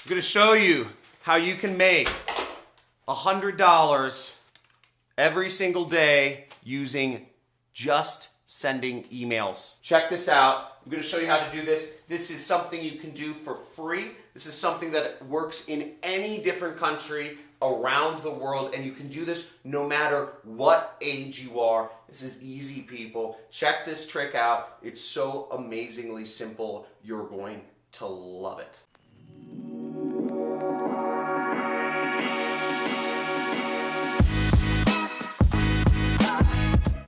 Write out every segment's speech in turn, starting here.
I'm going to show you how you can make $100 every single day using just sending emails. Check this out. I'm going to show you how to do this. This is something you can do for free. This is something that works in any different country around the world, and you can do this no matter what age you are. This is easy, people. Check this trick out. It's so amazingly simple. You're going to love it.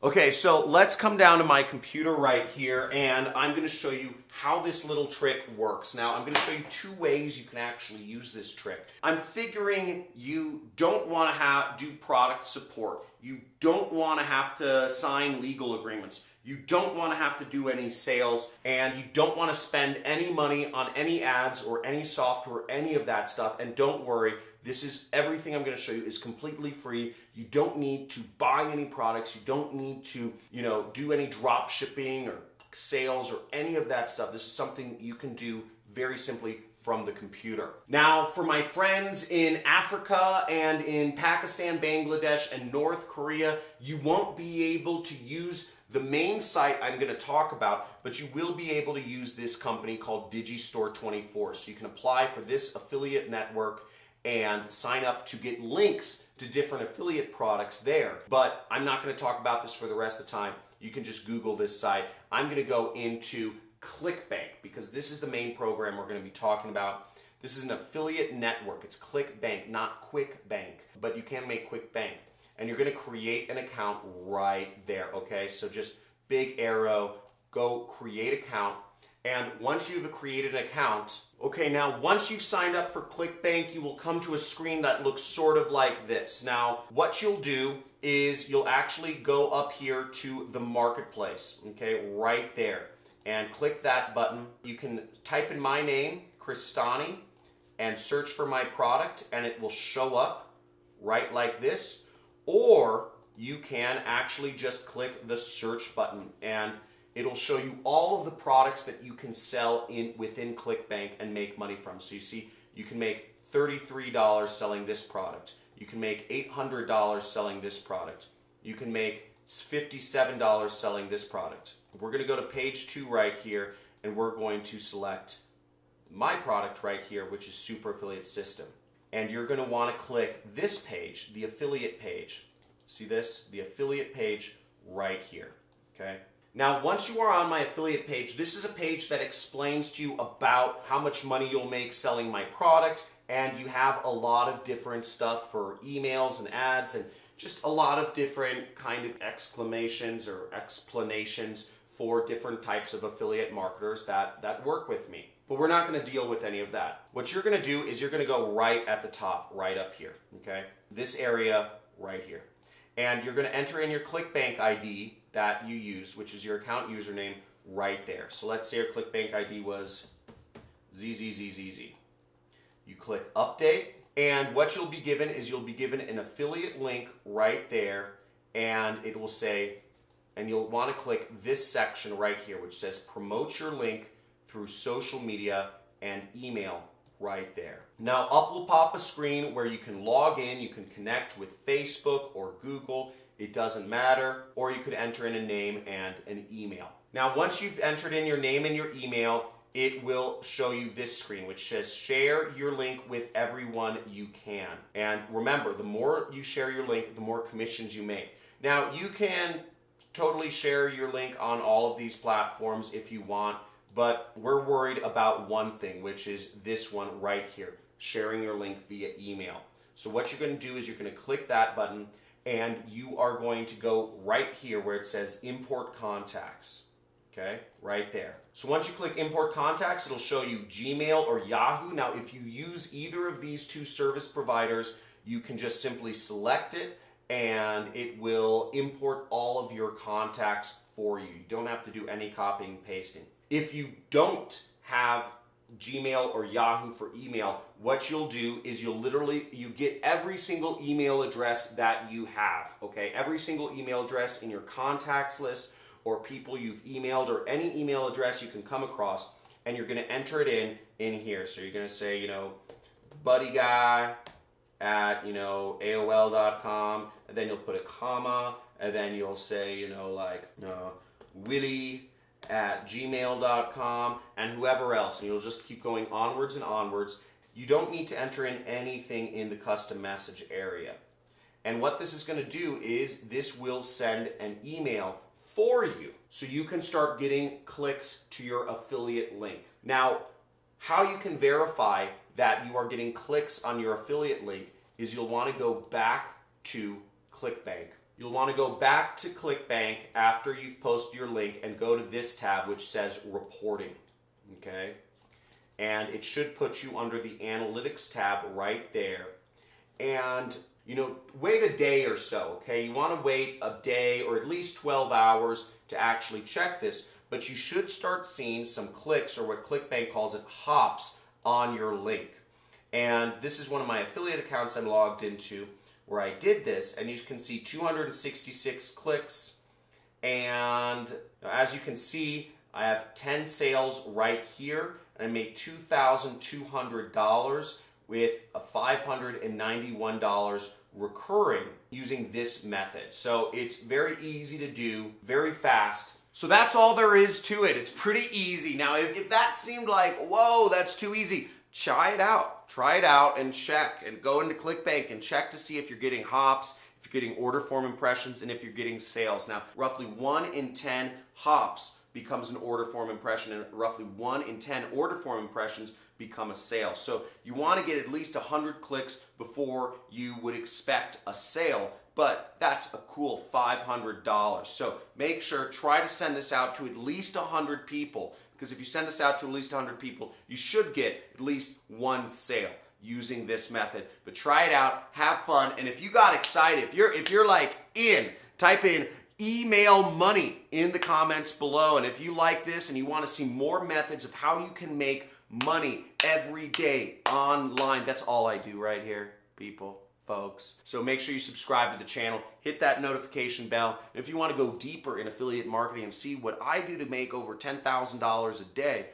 Okay, so let's come down to my computer right here, and I'm going to show you how this little trick works. Now, I'm going to show you two ways you can actually use this trick. I'm figuring you don't want to do product support. You don't want to have to sign legal agreements. You don't want to have to do any sales, and you don't want to spend any money on any ads or any software, any of that stuff. And don't worry, this is everything I'm going to show you is completely free. You don't need to buy any products. You don't need to, do any drop shipping or sales or any of that stuff. This is something you can do very simply from the computer. Now, for my friends in Africa and in Pakistan, Bangladesh, and North Korea, you won't be able to use the main site I'm going to talk about, but you will be able to use this company called Digistore24. So you can apply for this affiliate network and sign up to get links to different affiliate products there. But I'm not going to talk about this for the rest of the time. You can just Google this site. I'm going to go into ClickBank because this is the main program we're going to be talking about. This is an affiliate network. It's ClickBank, not QuickBank, but you can make QuickBank. And you're going to create an account right there, okay? So just big arrow, go create account. And once you've created an account, okay, now once you've signed up for ClickBank, you will come to a screen that looks sort of like this. Now, what you'll do is you'll actually go up here to the marketplace, okay, right there, and click that button. You can type in my name, Crestani, and search for my product, and it will show up right like this. Or you can actually just click the search button, and it'll show you all of the products that you can sell within ClickBank and make money from. So you see, you can make $33 selling this product. You can make $800 selling this product. You can make $57 selling this product. We're going to go to page 2 right here, and we're going to select my product right here, which is Super Affiliate System. And you're going to want to click this page, the affiliate page. See this? The affiliate page right here. Okay? Now, once you are on my affiliate page, this is a page that explains to you about how much money you'll make selling my product, and you have a lot of different stuff for emails and ads and just a lot of different kind of exclamations or explanations for different types of affiliate marketers that work with me. But we're not going to deal with any of that. What you're going to do is you're going to go right at the top, right up here, okay? This area right here. And you're going to enter in your ClickBank ID that you use, which is your account username right there. So let's say your ClickBank ID was ZZZZZ. You click update, and what you'll be given is you'll be given an affiliate link right there, and it will say, and you'll want to click this section right here, which says promote your link through social media and email right there. Now up will pop a screen where you can log in, you can connect with Facebook or Google, it doesn't matter, or you could enter in a name and an email. Now once you've entered in your name and your email, it will show you this screen which says share your link with everyone you can. And remember, the more you share your link, the more commissions you make. Now you can totally share your link on all of these platforms if you want, but we're worried about one thing, which is this one right here, sharing your link via email. So what you're going to do is you're going to click that button, and you are going to go right here where it says import contacts, okay, right there. So once you click import contacts, it'll show you Gmail or Yahoo. Now if you use either of these two service providers, you can just simply select it, and it will import all of your contacts for you. You don't have to do any copying and pasting. If you don't have Gmail or Yahoo for email, what you'll do is you get every single email address that you have, okay? Every single email address in your contacts list or people you've emailed or any email address you can come across, and you're going to enter it in here. So you're going to say, buddyguy at, AOL.com, and then you'll put a comma, and then you'll say, Willie at gmail.com, and whoever else, and you'll just keep going onwards and onwards. You don't need to enter in anything in the custom message area. And what this is going to do is this will send an email for you, so you can start getting clicks to your affiliate link. Now, how you can verify that you are getting clicks on your affiliate link is you'll want to go back to ClickBank. You'll want to go back to ClickBank after you've posted your link and go to this tab which says reporting, okay? And it should put you under the analytics tab right there. And wait a day or so, okay? You want to wait a day or at least 12 hours to actually check this, but you should start seeing some clicks, or what ClickBank calls it, hops, on your link. And this is one of my affiliate accounts I'm logged into where I did this, and you can see 266 clicks, and as you can see, I have 10 sales right here, and I made $2,200 with a $591 recurring using this method. So it's very easy to do, very fast. So that's all there is to it. It's pretty easy. Now, if that seemed like, whoa, that's too easy, try it out. Try it out and check, and go into ClickBank and check to see if you're getting hops, if you're getting order form impressions, and if you're getting sales. Now, roughly 1 in 10 hops becomes an order form impression, and roughly 1 in 10 order form impressions become a sale. So you want to get at least 100 clicks before you would expect a sale, but that's a cool $500. So make sure, try to send this out to at least 100 people, because if you send this out to at least 100 people, you should get at least 1 sale using this method. But try it out, have fun, and if you got excited, if you're like type in email money in the comments below. And if you like this and you want to see more methods of how you can make money every day online, that's all I do right here, people, folks. So make sure you subscribe to the channel, hit that notification bell. And if you want to go deeper in affiliate marketing and see what I do to make over $10,000 a day,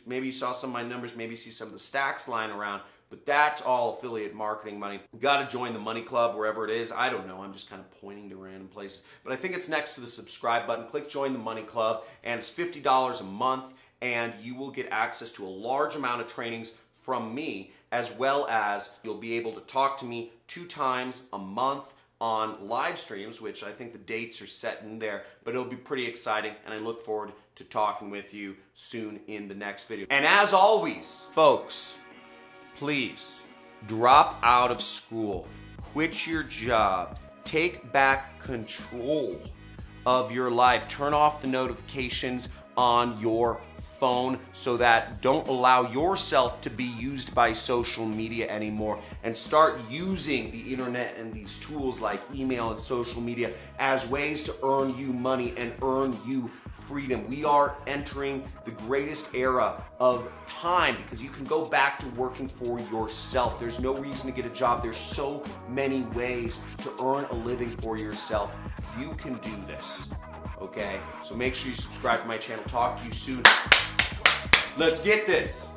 maybe you saw some of my numbers, maybe you see some of the stacks lying around, but that's all affiliate marketing money. You got to join the Money Club wherever it is. I don't know. I'm just kind of pointing to random places. But I think it's next to the subscribe button. Click Join the Money Club, and it's $50 a month, and you will get access to a large amount of trainings from me, as well as you'll be able to talk to me 2 times a month on live streams, which I think the dates are set in there, but it'll be pretty exciting, and I look forward to talking with you soon in the next video. And as always, folks, please drop out of school, quit your job, take back control of your life, turn off the notifications on your phone so that don't allow yourself to be used by social media anymore, and start using the internet and these tools like email and social media as ways to earn you money and earn you freedom. We are entering the greatest era of time because you can go back to working for yourself. There's no reason to get a job. There's so many ways to earn a living for yourself. You can do this, okay? So make sure you subscribe to my channel. Talk to you soon. Let's get this.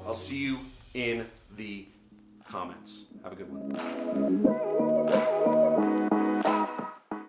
I'll see you in the comments. Have a good one.